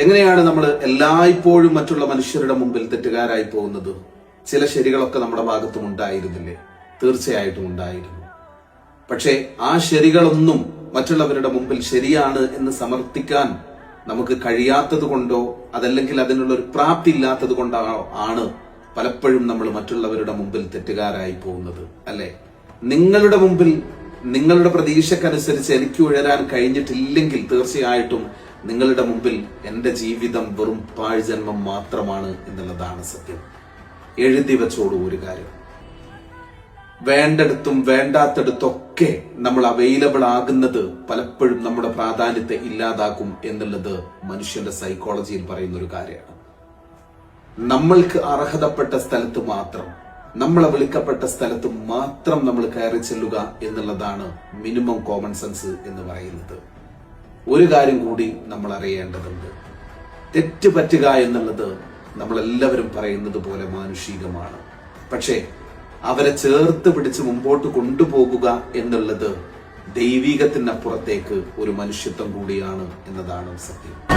എങ്ങനെയാണ് നമ്മൾ എല്ലായ്പ്പോഴും മറ്റുള്ള മനുഷ്യരുടെ മുമ്പിൽ തെറ്റുകാരായി പോകുന്നത്? ചില ശരികളൊക്കെ നമ്മുടെ ഭാഗത്തും ഉണ്ടായിരുന്നില്ലേ? തീർച്ചയായിട്ടും ഉണ്ടായിരുന്നു. പക്ഷേ ആ ശരികളൊന്നും മറ്റുള്ളവരുടെ മുമ്പിൽ ശരിയാണ് എന്ന് സമർത്ഥിക്കാൻ നമുക്ക് കഴിയാത്തത് കൊണ്ടോ അതല്ലെങ്കിൽ അതിനുള്ള ഒരു പ്രാപ്തി ഇല്ലാത്തത് കൊണ്ടാണോ ആണ് പലപ്പോഴും നമ്മൾ മറ്റുള്ളവരുടെ മുമ്പിൽ തെറ്റുകാരായി പോകുന്നത്, അല്ലെ? നിങ്ങളുടെ മുമ്പിൽ നിങ്ങളുടെ പ്രതീക്ഷക്കനുസരിച്ച് എനിക്ക് ഉയരാൻ കഴിഞ്ഞിട്ടില്ലെങ്കിൽ തീർച്ചയായിട്ടും നിങ്ങളുടെ മുമ്പിൽ എന്റെ ജീവിതം വെറും പാഴ്ജന്മം മാത്രമാണ് എന്നുള്ളതാണ് സത്യം. എഴുതി വെച്ചോളൂ ഒരു കാര്യം. വേണ്ടടുത്തും വേണ്ടാത്തടുത്തൊക്കെ നമ്മൾ അവൈലബിൾ ആകുന്നത് പലപ്പോഴും നമ്മുടെ പ്രാധാന്യത്തെ ഇല്ലാതാക്കും എന്നുള്ളത് മനുഷ്യന്റെ സൈക്കോളജിയിൽ പറയുന്ന ഒരു കാര്യമാണ്. നമ്മൾക്ക് അർഹതപ്പെട്ട സ്ഥലത്ത് മാത്രം, നമ്മളെ വിളിക്കപ്പെട്ട സ്ഥലത്ത് മാത്രം നമ്മൾ കയറി ചെല്ലുക എന്നുള്ളതാണ് മിനിമം കോമൺ സെൻസ് എന്ന് പറയുന്നത്. ഒരു കാര്യം കൂടി നമ്മൾ അറിയേണ്ടതുണ്ട്. തെറ്റ് പറ്റുക എന്നുള്ളത് നമ്മളെല്ലാവരും പറയുന്നത് പോലെ മാനുഷികമാണ്. പക്ഷേ അവരെ ചേർത്ത് പിടിച്ച് മുമ്പോട്ട് കൊണ്ടുപോകുക എന്നുള്ളത് ദൈവികത്തിനപ്പുറത്തേക്ക് ഒരു മനുഷ്യത്വം കൂടിയാണ് എന്നതാണ് സത്യം.